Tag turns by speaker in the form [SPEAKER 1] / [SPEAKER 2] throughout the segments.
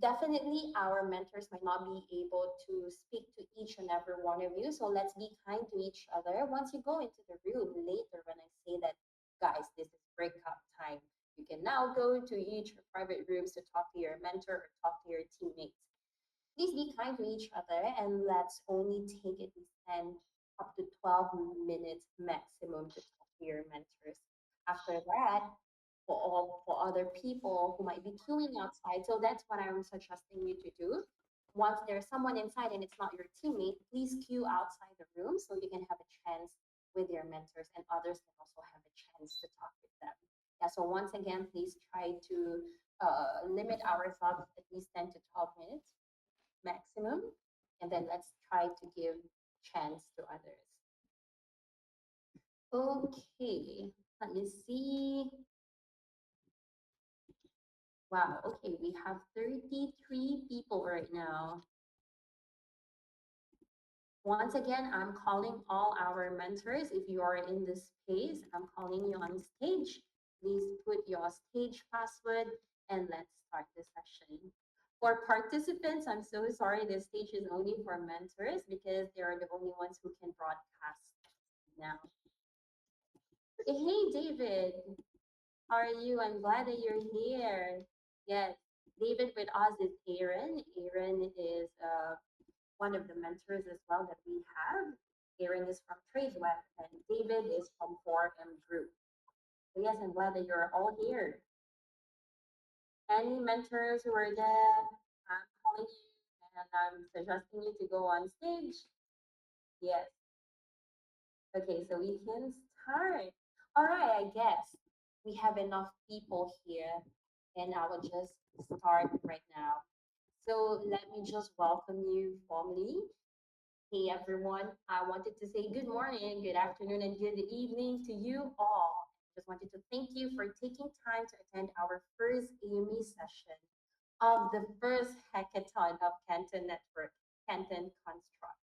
[SPEAKER 1] Definitely, our mentors might not be able to speak to each and every one of you. So let's be kind to each other. Once you go into the room later, when I say that, guys, this is breakout time, you can now go to each private rooms to talk to your mentor or talk to your teammates. Please be kind to each other and let's only take at least 10 up to 12 minutes maximum to talk to your mentors. After that, for other people who might be queuing outside, so that's what I'm suggesting you to do. Once there's someone inside and it's not your teammate, please queue outside the room so you can have a chance with your mentors and others can also have a chance to talk with them. Yeah, so once again, please try to limit our thoughts at least 10 to 12 minutes maximum, and then let's try to give chance to others. Okay, let me see. Wow, okay, we have 33 people right now. Once again, I'm calling all our mentors. If you are in this space, I'm calling you on stage. Please put your stage password and let's start the session. For participants, I'm so sorry, this stage is only for mentors because they are the only ones who can broadcast now. Hey, David, how are you? I'm glad that you're here. Yes, David with us is Aaron. Aaron is one of the mentors as well that we have. Aaron is from TradeWeb and David is from 4M Group. So yes, I'm glad that you're all here. Any mentors who are there, I'm calling you and I'm suggesting you to go on stage. Yes. Okay, so we can start. All right, I guess we have enough people here, and I will just start right now. So let me just welcome you formally. Hey everyone, I wanted to say good morning, good afternoon, and good evening to you all. Just wanted to thank you for taking time to attend our first AME session of the first hackathon of Canton Network, Canton Construct.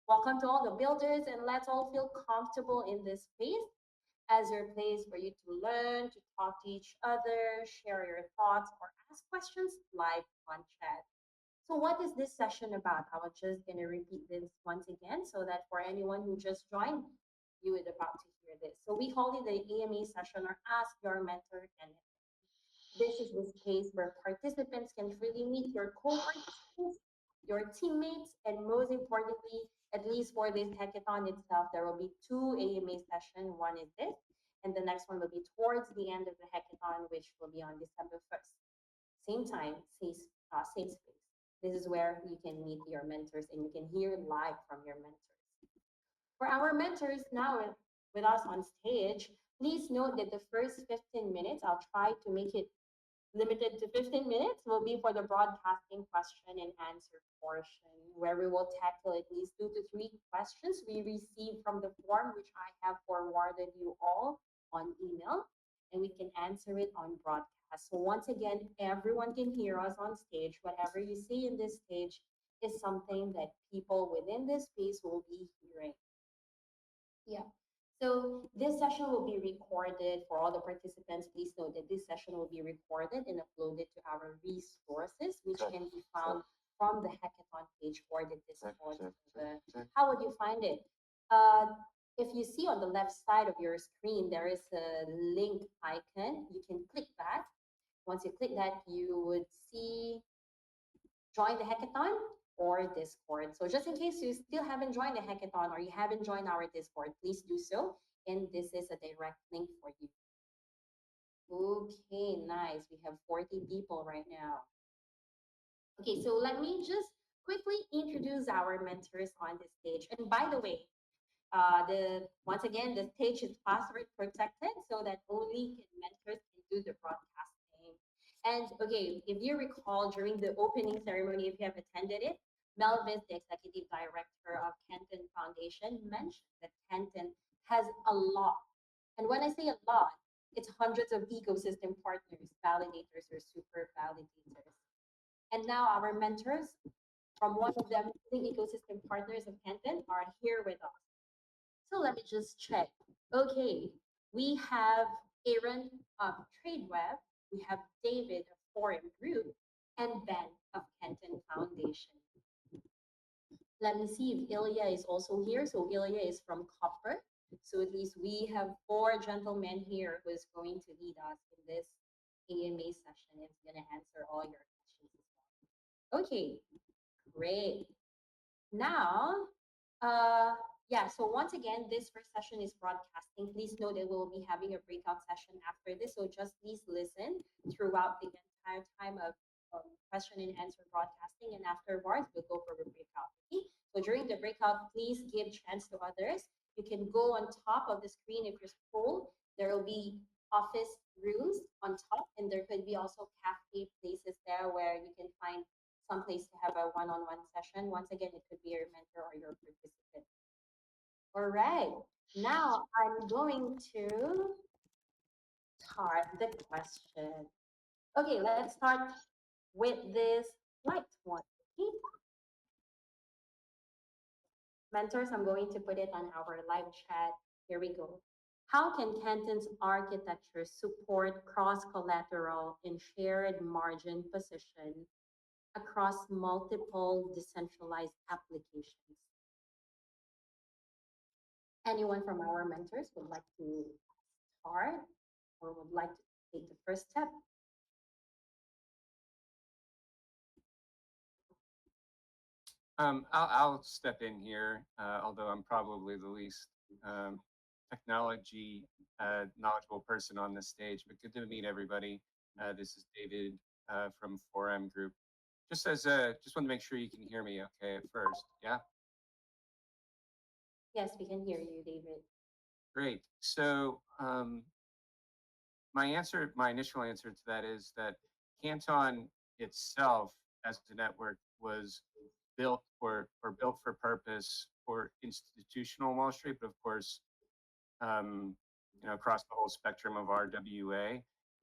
[SPEAKER 1] Welcome to all the builders, and let's all feel comfortable in this space as your place for you to learn, to talk to each other, share your thoughts, or ask questions live on chat. So, what is this session about? I was just going to repeat this once again so that for anyone who just joined, you would about to hear this. So, we call it the AMA session or Ask Your Mentor Anything. This is the space where participants can freely meet your co-participants, your teammates, and most importantly, at least for this hackathon itself, there will be two AMA sessions. One is this, and the next one will be towards the end of the hackathon, which will be on December 1st. Same time, same space. This is where you can meet your mentors and you can hear live from your mentors. For our mentors now with us on stage, please note that the first 15 minutes, I'll try to make it limited to 15 minutes, will be for the broadcasting question and answer portion, where we will tackle at least 2 to 3 questions we received from the form, which I have forwarded you all on email, and we can answer it on broadcast. So once again, everyone can hear us on stage. Whatever you see in this stage is something that people within this space will be hearing. Yeah. So this session will be recorded for all the participants. Please note that this session will be recorded and uploaded to our resources, which can be found from the hackathon page for the Discord. How would you find it? If you see on the left side of your screen, there is a link icon. You can click that. Once you click that, you would see join the hackathon or Discord. So just in case you still haven't joined the hackathon or you haven't joined our Discord, please do so. And this is a direct link for you. Okay, nice. We have 40 people right now. Okay, so let me just quickly introduce our mentors on the stage. And by the way, once again, the stage is password protected so that only mentors can do the broadcasting. And okay, if you recall during the opening ceremony, if you have attended it, Melvis, the executive director of Canton Foundation, mentioned that Canton has a lot. And when I say a lot, it's hundreds of ecosystem partners, validators, or super validators. And now our mentors from one of the ecosystem partners of Canton are here with us. So let me just check. Okay, we have Aaron of TradeWeb, we have David of Forum Group, and Ben of Canton Foundation. Let me see if Ilya is also here. So Ilya is from Copper. So at least we have four gentlemen here who is going to lead us in this AMA session. It's going to answer all your questions as well. Okay, great. Now, yeah, so once again, this first session is broadcasting. Please know that we'll be having a breakout session after this. So just please listen throughout the entire time of question and answer broadcasting. And afterwards, we'll go for a breakout. Okay? So during the breakout, please give chance to others. You can go on top of the screen if you scroll. There will be office rooms on top, and there could be also cafe places there where you can find some place to have a one-on-one session. Once again, it could be your mentor or your participant. All right. Now I'm going to start the question. Okay, let's start with this light one. Okay. Mentors, I'm going to put it on our live chat. Here we go. How can Canton's architecture support cross-collateral and shared margin position across multiple decentralized applications? Anyone from our mentors would like to start or would like to take the first step?
[SPEAKER 2] I'll step in here, although I'm probably the least technology knowledgeable person on this stage, but good to meet everybody. This is David from 4M Group. Just want to make sure you can hear me okay at first. Yeah?
[SPEAKER 1] Yes, we can hear you, David.
[SPEAKER 2] Great. So my initial answer to that is that Canton itself as a network was built for purpose for institutional Wall Street, but of course, across the whole spectrum of RWA.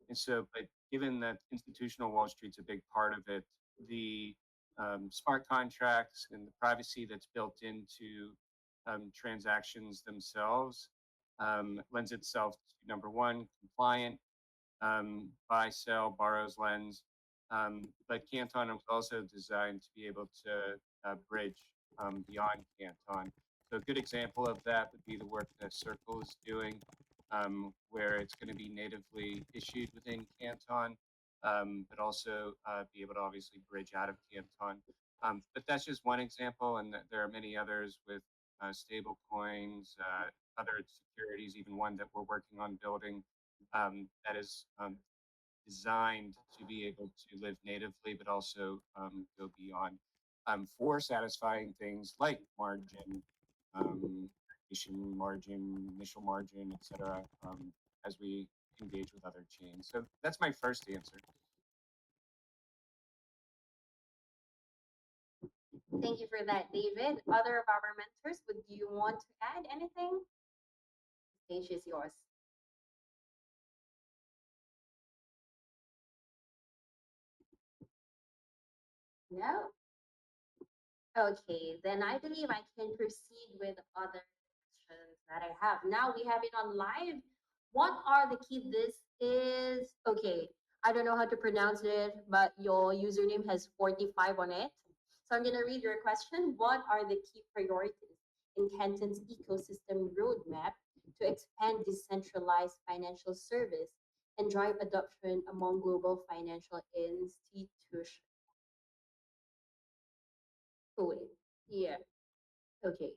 [SPEAKER 2] And so, but given that institutional Wall Street's a big part of it, the smart contracts and the privacy that's built into transactions themselves lends itself to, number one, compliant, buy, sell, borrows, lends. But Canton was also designed to be able to bridge beyond Canton. So a good example of that would be the work that Circle is doing, where it's going to be natively issued within Canton, but also be able to obviously bridge out of Canton. But that's just one example, and there are many others with stable coins, other securities, even one that we're working on building that is designed to be able to live natively, but also go beyond for satisfying things like margin, margin, initial margin, etc. As we engage with other chains. So that's my first answer.
[SPEAKER 1] Thank you for that, David. Other of our mentors, would you want to add anything? The stage is yours. No? Okay, then I believe I can proceed with other questions that I have. Now we have it on live. What are the key? This is, okay, I don't know how to pronounce it, but your username has 45 on it. So I'm going to read your question. What are the key priorities in Canton's ecosystem roadmap to expand decentralized financial service and drive adoption among global financial institutions? Oh, wait. Yeah. Okay.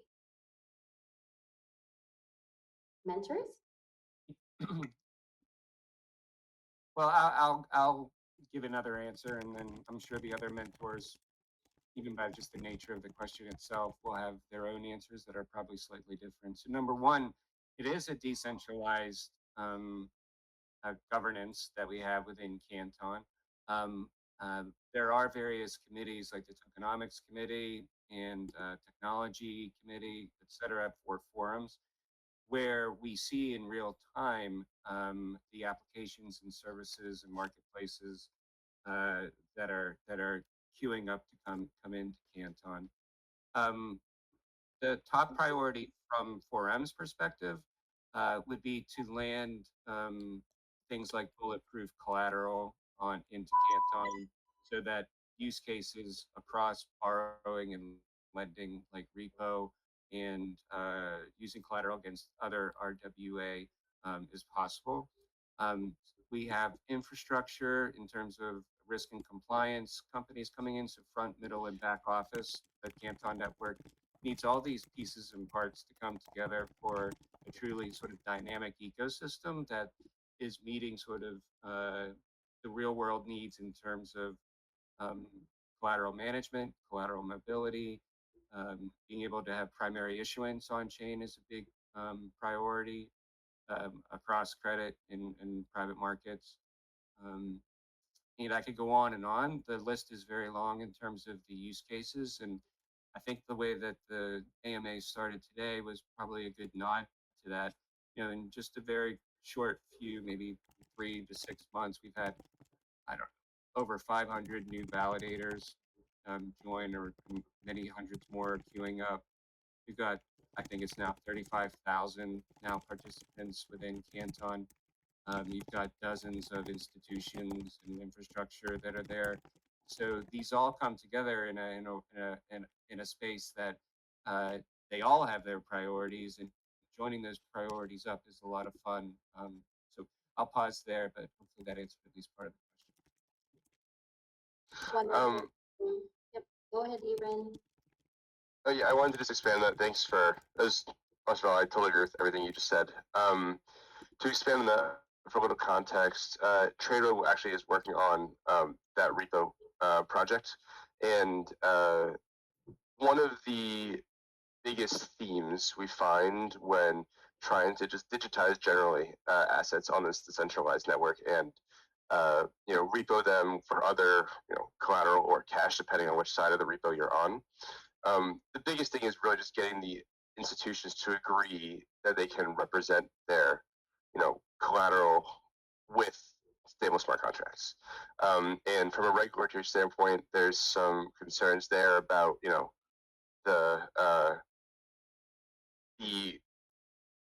[SPEAKER 1] Mentors?
[SPEAKER 2] Well, I'll give another answer, and then I'm sure the other mentors, even by just the nature of the question itself, will have their own answers that are probably slightly different. So number one, it is a decentralized governance that we have within Canton. Um, there are various committees like the Tokenomics Committee and Technology Committee, et cetera, for forums where we see in real time the applications and services and marketplaces that are queuing up to come into Canton. The top priority from 4M's perspective would be to land things like bulletproof collateral on into Canton, so that use cases across borrowing and lending like repo and using collateral against other RWA is possible. Um, we have infrastructure in terms of risk and compliance companies coming into front, middle, and back office. The Canton network needs all these pieces and parts to come together for a truly sort of dynamic ecosystem that is meeting sort of the real world needs in terms of um, collateral management, collateral mobility, being able to have primary issuance on chain is a big priority across credit and private markets. Um, and I could go on and on. The list is very long in terms of the use cases. And I think the way that the AMA started today was probably a good nod to that. You know, in just a very short few, maybe 3 to 6 months, we've had, I don't know, over 500 new validators join, or many hundreds more queuing up. We've got, I think it's now 35,000 now participants within Canton. You've got dozens of institutions and infrastructure that are there. So these all come together in a space that they all have their priorities, and joining those priorities up is a lot of fun. So I'll pause there, but hopefully that answered at least part of the
[SPEAKER 1] Wonderful. Yep. Go ahead, Aaron.
[SPEAKER 3] Oh yeah, I wanted to just expand that. Thanks for as first of all, I totally agree with everything you just said. To expand on that for a little context, Trado actually is working on that repo project, and one of the biggest themes we find when trying to just digitize generally assets on this decentralized network and repo them for other collateral or cash, depending on which side of the repo you're on. The biggest thing is really just getting the institutions to agree that they can represent their, collateral with stable smart contracts. And from a regulatory standpoint, there's some concerns there about, the the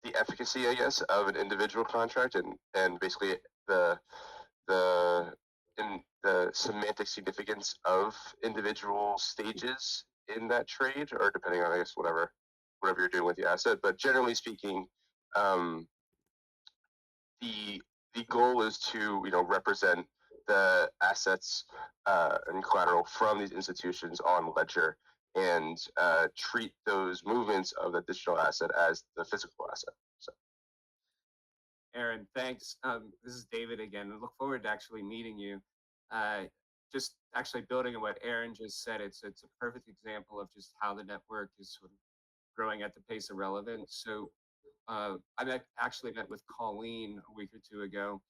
[SPEAKER 3] the efficacy, I guess, of an individual contract and basically the in the semantic significance of individual stages in that trade, or depending on, I guess, whatever you're doing with the asset. But generally speaking, um, the the goal is to represent the assets and collateral from these institutions on ledger and treat those movements of the digital asset as the physical asset. So.
[SPEAKER 2] Aaron, thanks. This is David again. I look forward to actually meeting you. Just actually building on what Aaron just said, it's a perfect example of just how the network is sort of growing at the pace of relevance. So actually met with Colleen a week or two ago,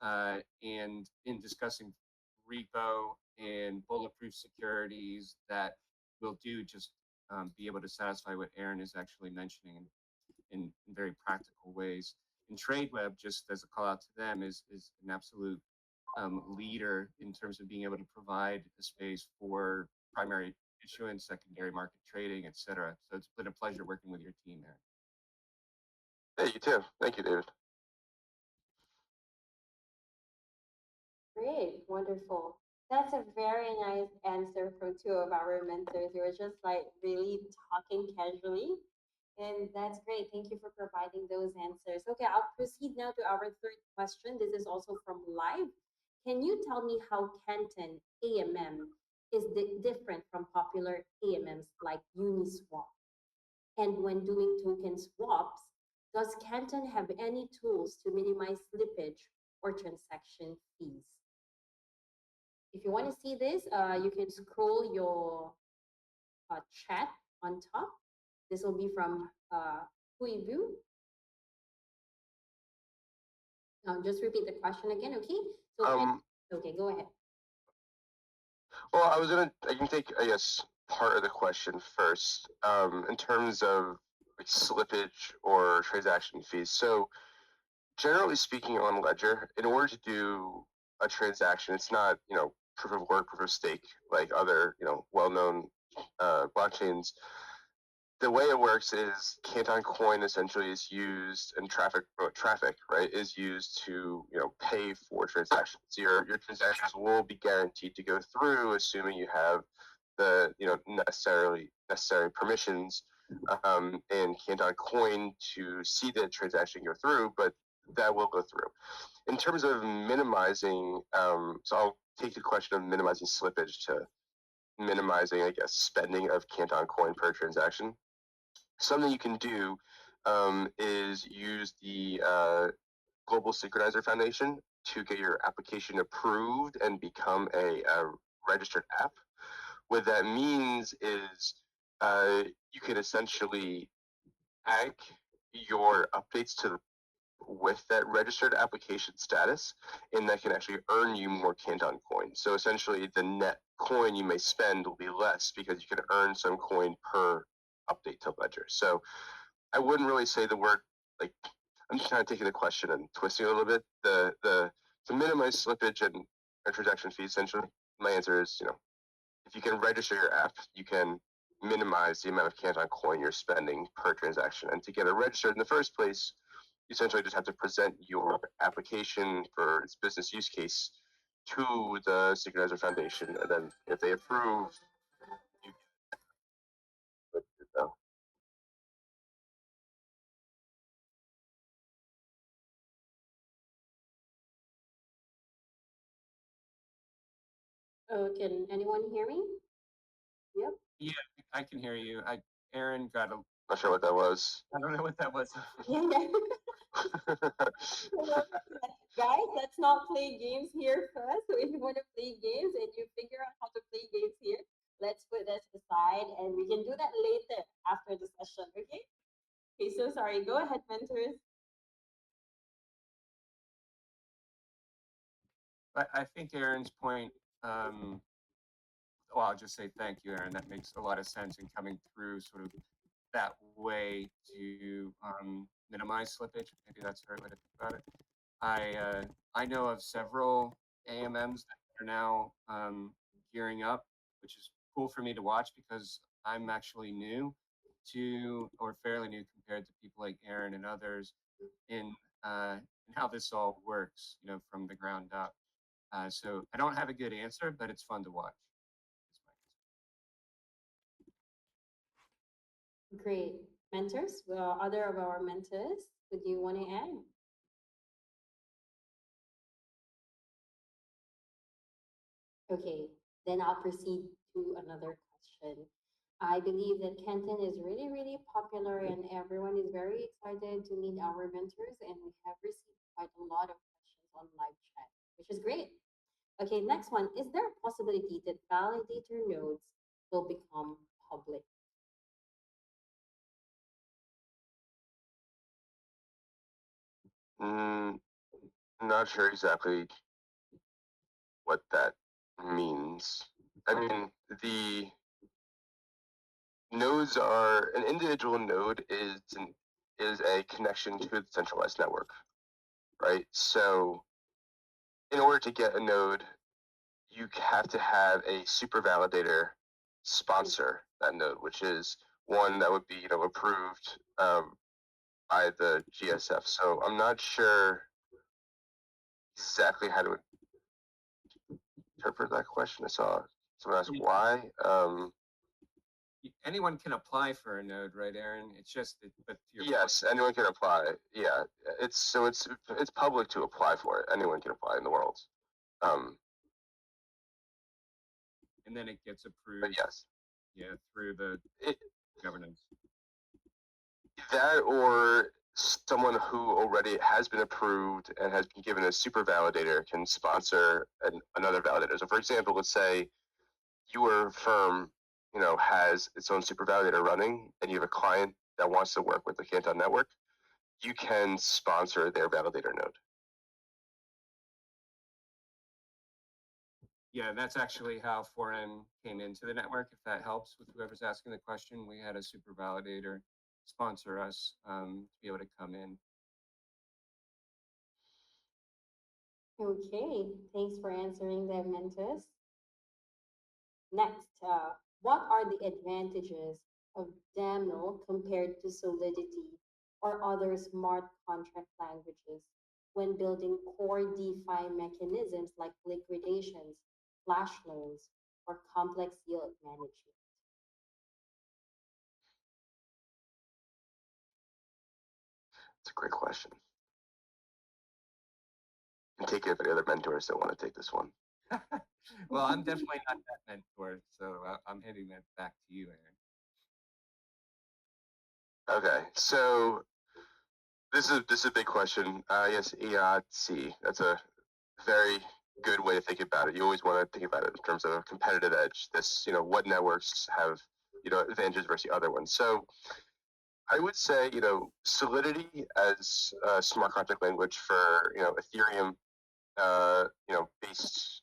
[SPEAKER 2] and in discussing repo and bulletproof securities that will do just be able to satisfy what Aaron is actually mentioning in very practical ways. And TradeWeb, just as a call out to them, is an absolute leader in terms of being able to provide a space for primary issuance, secondary market trading, et cetera. So it's been a pleasure working with your team there.
[SPEAKER 3] Hey, you too. Thank you, David.
[SPEAKER 1] Great, wonderful. That's a very nice answer from two of our mentors. You were just like really talking casually. And that's great. Thank you for providing those answers. Okay, I'll proceed now to our third question. This is also from live. Can you tell me how Canton AMM is different from popular AMMs like Uniswap? And when doing token swaps, does Canton have any tools to minimize slippage or transaction fees? If you want to see this, you can scroll your chat on top. This will be from Huivu. Just repeat the question again, okay? So, okay, go ahead.
[SPEAKER 3] Well, I can take, I guess, part of the question first, in terms of like slippage or transaction fees. So generally speaking on Ledger, in order to do a transaction, it's not, proof of work, proof of stake, like other, well-known blockchains. the way it works is Canton Coin essentially is used, and traffic, right, is used to pay for transactions. Your transactions will be guaranteed to go through, assuming you have the necessary permissions in Canton Coin to see the transaction go through, but that will go through. In terms of minimizing, so I'll take the question of minimizing slippage to minimizing, I guess, spending of Canton Coin per transaction. Something you can do is use the Global Synchronizer Foundation to get your application approved and become a registered app. What that means is you can essentially tag your updates to with that registered application status, and that can actually earn you more Canton coin. So essentially, the net coin you may spend will be less because you can earn some coin per update to Ledger. So I wouldn't really say the word like. I'm just kind of taking the question and twisting it a little bit. The to minimize slippage and transaction fees. Essentially, my answer is if you can register your app, you can minimize the amount of Canton coin you're spending per transaction. And to get it registered in the first place, you essentially just have to present your application for its business use case to the Synchronizer Foundation, and then if they approve, you get it.
[SPEAKER 1] Oh, can anyone hear me? Yep.
[SPEAKER 2] Yeah, I can hear you. Aaron got a.
[SPEAKER 3] Not sure what that was.
[SPEAKER 2] I don't know what that was.
[SPEAKER 1] Yeah, yeah. Guys, let's not play games here first. So if you want to play games and you figure out how to play games here, let's put that aside and we can do that later after the session, okay? Okay, so sorry. Go ahead, mentors.
[SPEAKER 2] I think Aaron's point. Well, I'll just say thank you, Aaron. That makes a lot of sense in coming through sort of that way to minimize slippage. Maybe that's the right way to think about it. I know of several AMMs that are now gearing up, which is cool for me to watch because I'm actually new to, or fairly new compared to people like Aaron and others in how this all works, from the ground up. So I don't have a good answer, but it's fun to watch.
[SPEAKER 1] Great. Mentors, well, other of our mentors, would you want to add? Okay, then I'll proceed to another question. I believe that Canton is really, really popular and everyone is very excited to meet our mentors, and we have received quite a lot of questions on live chat, which is great. Okay, next one. Is there a possibility that validator nodes will become public?
[SPEAKER 3] Not sure exactly what that means. I mean, the nodes are an individual node is a connection to the centralized network, right? So in order to get a node, you have to have a super validator sponsor that node, which is one that would be approved by the GSF. So I'm not sure exactly how to interpret that question. I saw someone ask why.
[SPEAKER 2] Anyone can apply for a node, right, Aaron? It's just that, but
[SPEAKER 3] yes, anyone can apply. Yeah, it's public to apply for it. Anyone can apply in the world.
[SPEAKER 2] And then it gets approved.
[SPEAKER 3] But yes,
[SPEAKER 2] yeah, through the governance.
[SPEAKER 3] That or someone who already has been approved and has been given a super validator can sponsor another validator. So, for example, let's say your firm, has its own super validator running, and you have a client that wants to work with the Canton network. You can sponsor their validator node.
[SPEAKER 2] Yeah, that's actually how 4N came into the network. If that helps with whoever's asking the question, we had a super validator sponsor us to be able to come in.
[SPEAKER 1] Okay, thanks for answering that, mentors. Next, what are the advantages of DAML compared to Solidity or other smart contract languages when building core DeFi mechanisms like liquidations, flash loans, or complex yield management?
[SPEAKER 3] It's a great question. And take it if any other mentors that want to take this one.
[SPEAKER 2] Well, I'm definitely not that mentor, so I'm hitting that back to you, Aaron.
[SPEAKER 3] Okay, so this is a big question. Yes, EATC. That's a very good way to think about it. You always want to think about it in terms of a competitive edge. This, what networks have, advantages versus the other ones. So I would say, Solidity as a smart contract language for, Ethereum, based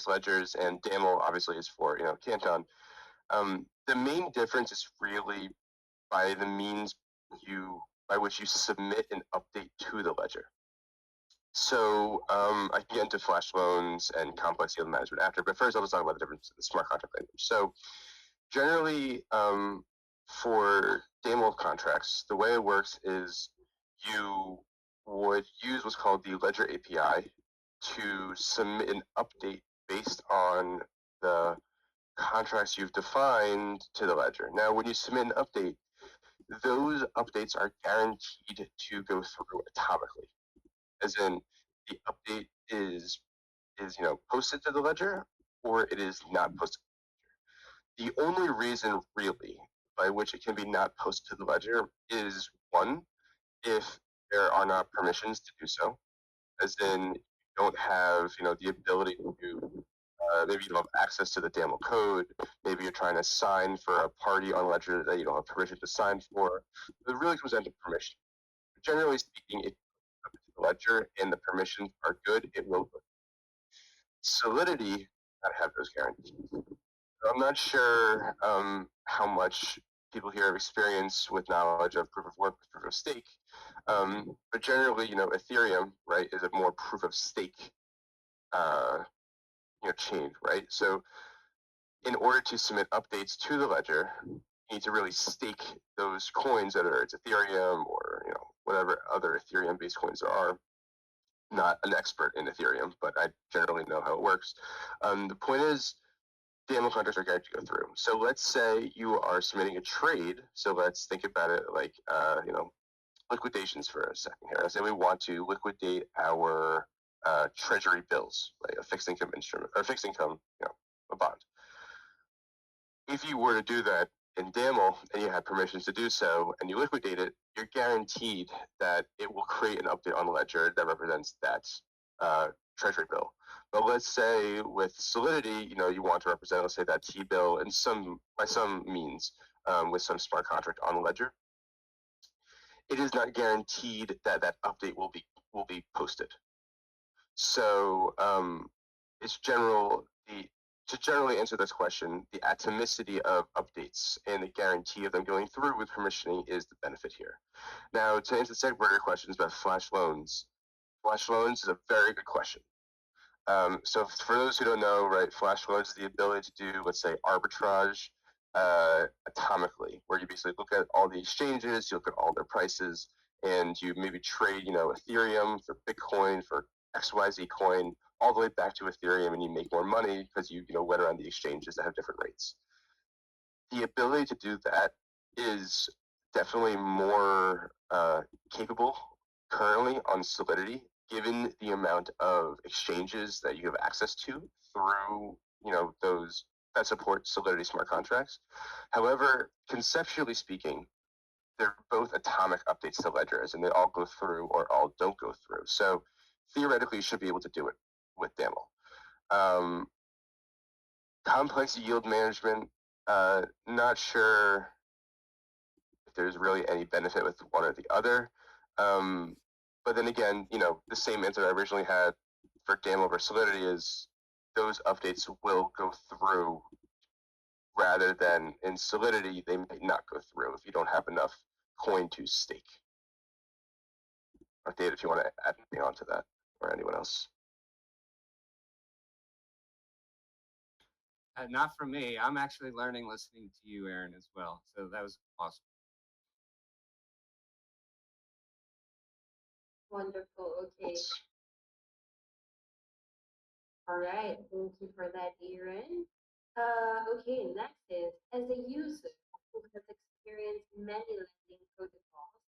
[SPEAKER 3] ledgers, and DAML obviously is for, Canton. The main difference is really by the means by which you submit an update to the ledger. So I can get into flash loans and complex yield management after, but first I'll just talk about the difference in the smart contract language. So generally, for DAML contracts, the way it works is you would use what's called the Ledger API to submit an update based on the contracts you've defined to the ledger. Now, when you submit an update, those updates are guaranteed to go through atomically, as in the update is posted to the ledger or it is not posted. The only reason really by which it can be not posted to the ledger is one, if there are not permissions to do so, as in you don't have the ability to maybe you don't have access to the DAML code. Maybe you're trying to sign for a party on ledger that you don't have permission to sign for. It really comes down to permission. Generally speaking, if the ledger and the permissions are good, it will go. Solidity not have those guarantees. I'm not sure how much people here have experience with knowledge of proof of work, proof of stake, but generally, Ethereum, right, is a more proof of stake, chain, right? So in order to submit updates to the ledger, you need to really stake those coins, whether it's Ethereum or whatever other Ethereum-based coins there are. Not an expert in Ethereum, but I generally know how it works. The point is, DAML contracts are guaranteed to go through. So let's say you are submitting a trade. So let's think about it like liquidations for a second here. Let's say we want to liquidate our treasury bills, like a fixed income instrument or fixed income, a bond. If you were to do that in DAML and you have permissions to do so and you liquidate it, you're guaranteed that it will create an update on the ledger that represents that treasury bill. But let's say with Solidity, you want to represent, let's say, that T bill in by some means with some smart contract on the ledger. It is not guaranteed that that update will be posted. So it's to generally answer this question, the atomicity of updates and the guarantee of them going through with permissioning is the benefit here. Now, to answer the second part of your questions about flash loans is a very good question. So for those who don't know, right, flash loans is the ability to do, let's say, arbitrage atomically, where you basically look at all the exchanges, you look at all their prices, and you maybe trade, Ethereum for Bitcoin for XYZ coin, all the way back to Ethereum, and you make more money because you went around the exchanges that have different rates. The ability to do that is definitely more capable currently on Solidity, given the amount of exchanges that you have access to through those that support Solidity smart contracts. However, conceptually speaking, they're both atomic updates to ledgers, and they all go through or all don't go through. So theoretically, you should be able to do it with DAML. Complex yield management, not sure if there's really any benefit with one or the other. But then again, the same answer I originally had for DAML over Solidity is those updates will go through, rather than in Solidity, they may not go through if you don't have enough coin to stake. Or Dave, if you want to add anything onto that, or anyone else.
[SPEAKER 2] Not from me. I'm actually learning listening to you, Aaron, as well. So that was awesome.
[SPEAKER 1] Wonderful. Okay.
[SPEAKER 3] It's
[SPEAKER 1] All right. Thank you for that, Aaron. Okay. Next is as a user who has experienced many lending protocols,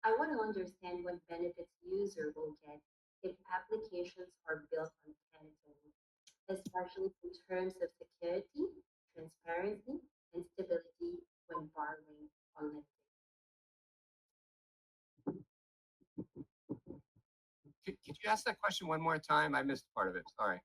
[SPEAKER 1] I want to understand what benefits user will get if applications are built on Canton, especially in terms of security, transparency, and stability when borrowing or lending.
[SPEAKER 2] Could you ask that question one more time? I missed part of it. Sorry.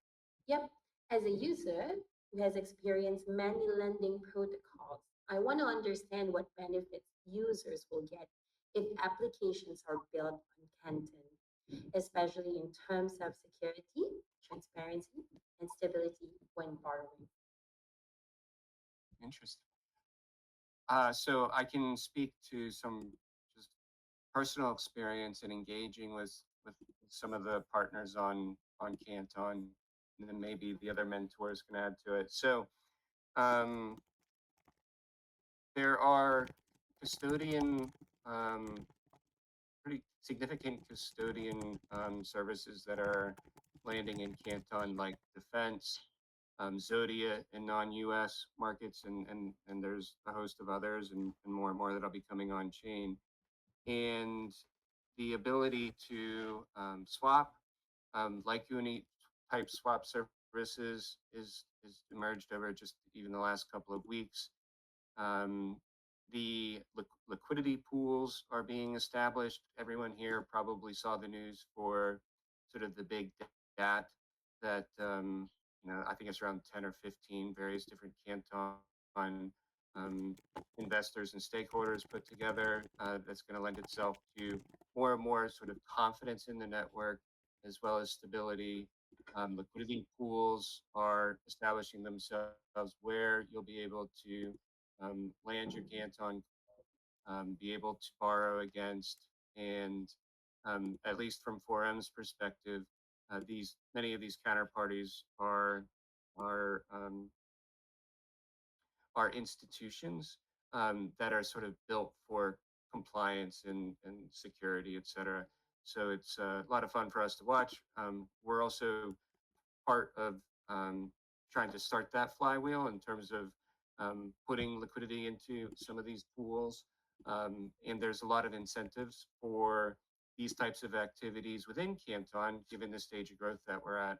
[SPEAKER 1] Yep, as a user who has experienced many lending protocols, I want to understand what benefits users will get if applications are built on Canton, especially in terms of security, transparency, and stability when borrowing.
[SPEAKER 2] Interesting. So I can speak to some just personal experience in engaging with some of the partners on Canton, and then maybe the other mentors can add to it. So um, there are custodian, pretty significant custodian services that are landing in Canton, like defense, Zodia in non-US markets, and there's a host of others and more that'll be coming on chain. And the ability to swap, like Uni type swap services is emerged over just even the last couple of weeks. Um, the liquidity pools are being established. Everyone here probably saw the news for sort of the big DAT that, I think it's around 10 or 15 various different Canton um, investors and stakeholders put together, that's going to lend itself to more and more sort of confidence in the network as well as stability. Liquidity pools are establishing themselves where you'll be able to land your Canton, be able to borrow against, and at least from 4M's perspective, these many of these counterparties are are institutions that are sort of built for compliance and security, et cetera. So it's a lot of fun for us to watch. We're also part of trying to start that flywheel in terms of putting liquidity into some of these pools. And there's a lot of incentives for these types of activities within Canton, given the stage of growth that we're at,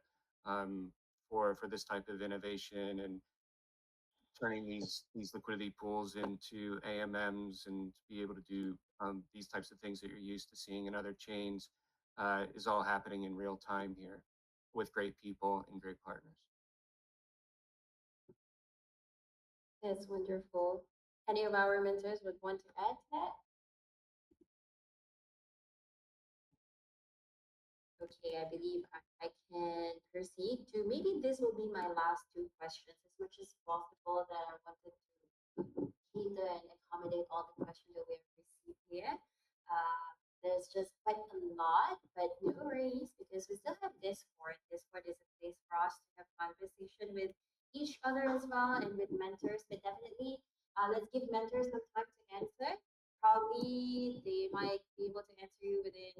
[SPEAKER 2] for this type of innovation and turning these liquidity pools into AMMs and to be able to do these types of things that you're used to seeing in other chains is all happening in real time here with great people and great partners.
[SPEAKER 1] That's wonderful. Any of our mentors would want to add to that? Okay, I believe I can proceed to maybe this will be my last two questions as much as possible that I wanted to cater and accommodate all the questions that we have received here. There's just quite a lot, but no worries because we still have Discord. Discord is a place for us to have conversation with each other as well and with mentors. But definitely, let's give mentors some time to answer. Probably they might be able to answer you within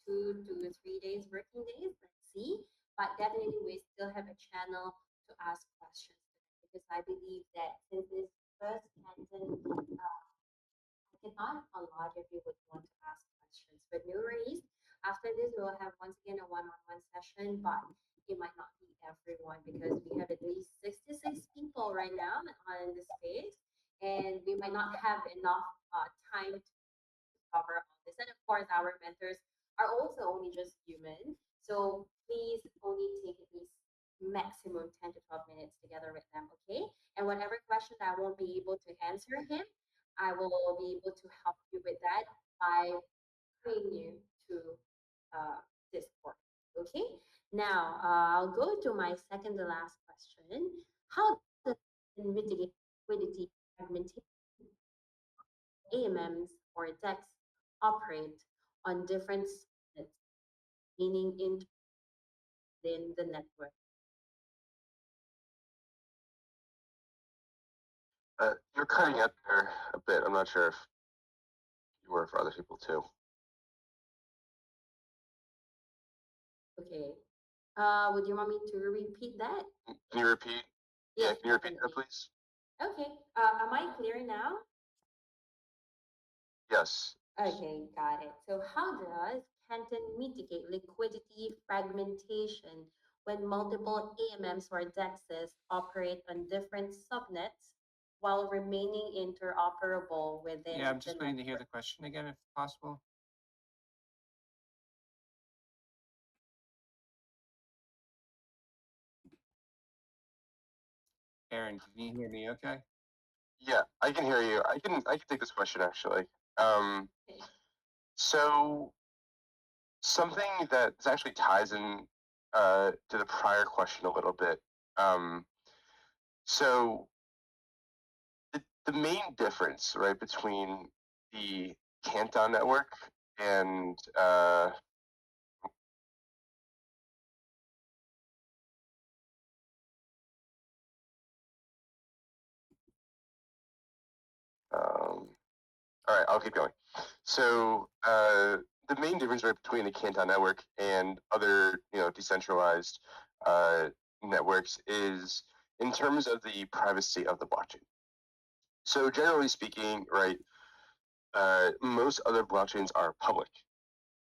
[SPEAKER 1] 2 to 3 days, working days. Let's see. But definitely, we still have a channel to ask questions because I believe that since this first Canton, I cannot a lot of you would want to ask questions. But no worries. After this, we'll have once again a one-on-one session, but it might not be everyone because we have at least 66 people right now on the space, and we might not have enough time cover all this. And of course, our mentors are also only just human. So please only take at least maximum 10 to 12 minutes together with them, okay? And whatever question I won't be able to answer him, I will be able to help you with that by bringing you to Discord, okay? Now, I'll go to my second to last question. How does it mitigate liquidity fragmentation AMMs or DEX operate on different subnets, meaning in the network?
[SPEAKER 3] You're cutting out there a bit. I'm not sure if you were for other people too.
[SPEAKER 1] Okay. Would you want me to repeat that?
[SPEAKER 3] Can you repeat? Yeah,
[SPEAKER 1] Yes,
[SPEAKER 3] can you repeat that,
[SPEAKER 1] definitely.
[SPEAKER 3] please?
[SPEAKER 1] Okay. Am I clear now?
[SPEAKER 3] Yes.
[SPEAKER 1] Okay, got it. So how does Canton mitigate liquidity fragmentation when multiple AMMs or DEXs operate on different subnets while remaining interoperable
[SPEAKER 2] Yeah,
[SPEAKER 1] within
[SPEAKER 2] I'm
[SPEAKER 1] the
[SPEAKER 2] just waiting to hear
[SPEAKER 1] network?
[SPEAKER 2] the question again, if possible. Aaron, can you hear me okay?
[SPEAKER 3] Yeah, I can hear you. I can take this question actually. Um,
[SPEAKER 1] Okay.
[SPEAKER 3] so something that actually ties in to the prior question a little bit. Um, so the main difference, right, between the Canton network and all right, I'll keep going. So the main difference, right, between the Canton network and other, decentralized uh, networks is in terms of the privacy of the blockchain. So generally speaking, right, most other blockchains are public.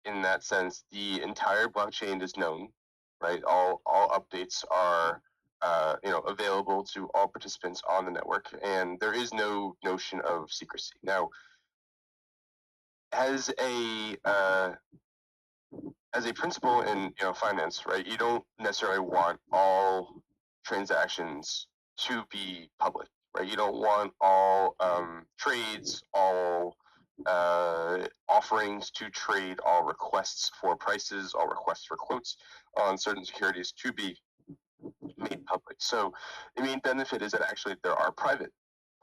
[SPEAKER 3] In that sense, the entire blockchain is known, right? All updates are available to all participants on the network, and there is no notion of secrecy. Now, as a principle in finance, right? You don't necessarily want all transactions to be public, right? You don't want all trades, all offerings to trade, all requests for prices, all requests for quotes on certain securities to be made public. So the main benefit is that actually there are private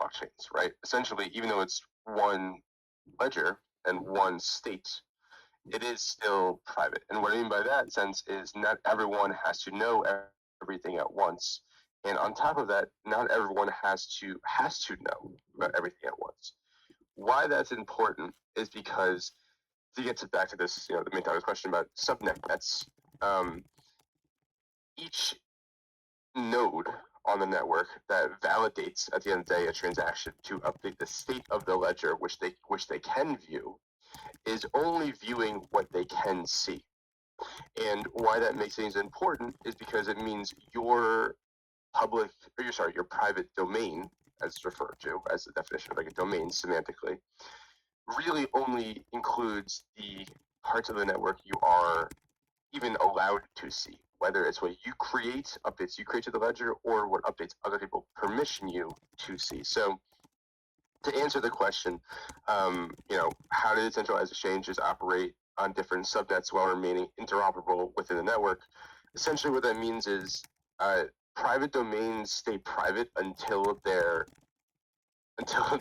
[SPEAKER 3] blockchains, right? Essentially, even though it's one ledger and one state, it is still private. And what I mean by that sense is not everyone has to know everything at once. And on top of that, not everyone has to know about everything at once. Why that's important is because to get back to this, the main topic question about subnets, um, each node on the network that validates at the end of the day a transaction to update the state of the ledger, which they can view, is only viewing what they can see. And why that makes things important is because it means your your private domain, as it's referred to as the definition of like a domain semantically, really only includes the parts of the network you are even allowed to see, whether it's what you create, updates you create to the ledger, or what updates other people permission you to see. So to answer the question, how do decentralized exchanges operate on different subnets while remaining interoperable within the network? Essentially, what that means is private domains stay private until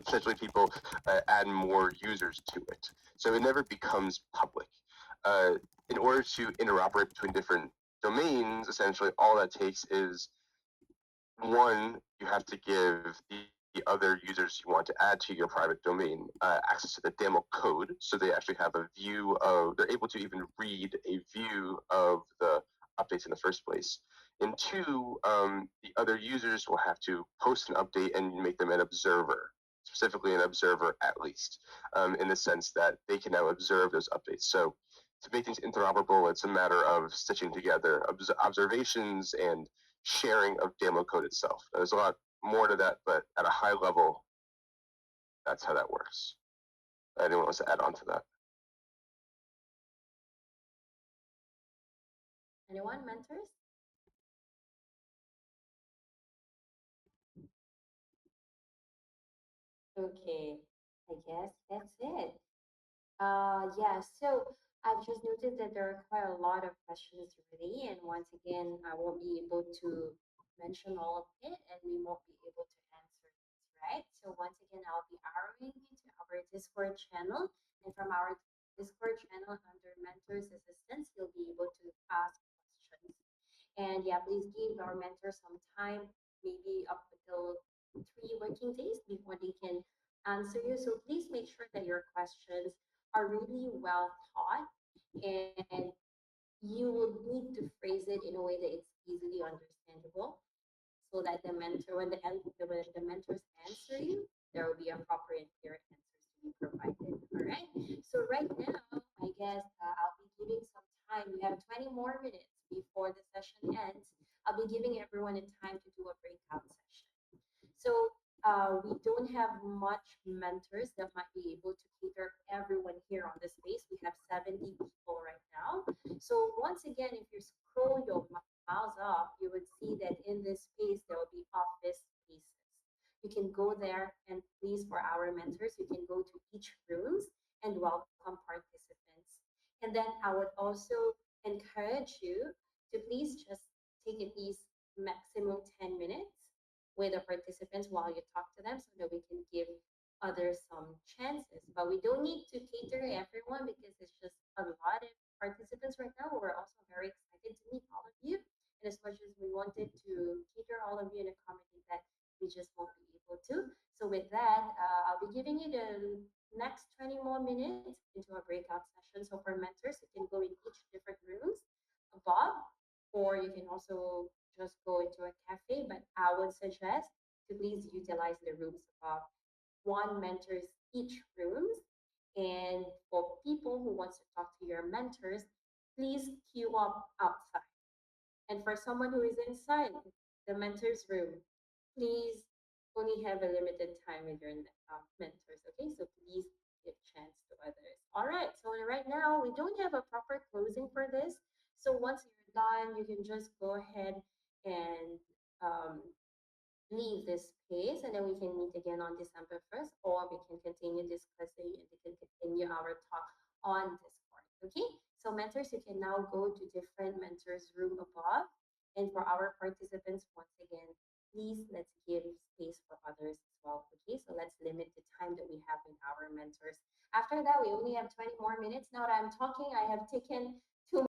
[SPEAKER 3] essentially people add more users to it. So it never becomes public. Uh, in order to interoperate between different domains, essentially all that takes is one, you have to give the other users you want to add to your private domain access to the demo code, so they actually have a view of, they're able to even read a view of the updates in the first place. And two, the other users will have to post an update and make them an observer, specifically an observer at least, in the sense that they can now observe those updates. So to make things interoperable, it's a matter of stitching together observations and sharing of demo code itself. There's a lot more to that, but at a high level, that's how that works. Anyone wants to add on to that?
[SPEAKER 1] Anyone, mentors? Okay, I guess that's it. Yeah, so I've just noted that there are quite a lot of questions already, and once again, I won't be able to mention all of it, and we won't be able to answer this, right? So once again, I'll be arrowing you to our Discord channel, and from our Discord channel under Mentors Assistance, you'll be able to ask questions. And yeah, please give our mentors some time, maybe up until 3 working working days before they can answer you. So please make sure that your questions are really well thought, and you will need to phrase it in a way that it's easily understandable so that the mentor, when the mentors answer you, there will be a proper and clear answers to be provided. All right. So right now, I guess I'll be giving some time. We have 20 more minutes before the session ends. I'll be giving everyone a time to do a breakout session. So we don't have much mentors that might be able to cater everyone here on the space. We have 70 people right now. So once again, if you scroll your mouse up, you would see that in this space there will be office spaces. You can go there, and please, for our mentors, you can go to each rooms and welcome participants. And then I would also encourage you to please just take at least maximum 10 minutes with the participants while you talk to them so that we can give others some chances. But we don't need to cater everyone because it's just a lot of participants right now. We're also very excited to meet all of you. And as much as we wanted to cater all of you and accommodate that, we just won't be able to. So with that, I'll be giving you the next 20 more minutes into a breakout session. So for mentors, you can go in each different rooms above, or you can also just go into a cafe. But I would suggest to please utilize the rooms above. One mentors each rooms. And for people who wants to talk to your mentors, please queue up outside. And for someone who is inside the mentor's room, please only have a limited time with your mentors. Okay, so please give chance to others. All right, so right now we don't have a proper closing for this. So once you're done, you can just go ahead and um, leave this space, and then we can meet again on December 1st, or we can continue discussing and we can continue our talk on Discord. Okay, so mentors, you can now go to different mentors room above. And for our participants, once again, please let's give space for others as well. Okay, so let's limit the time that we have with our mentors. After that, we only have 20 more minutes. Now that I'm talking, I have taken 2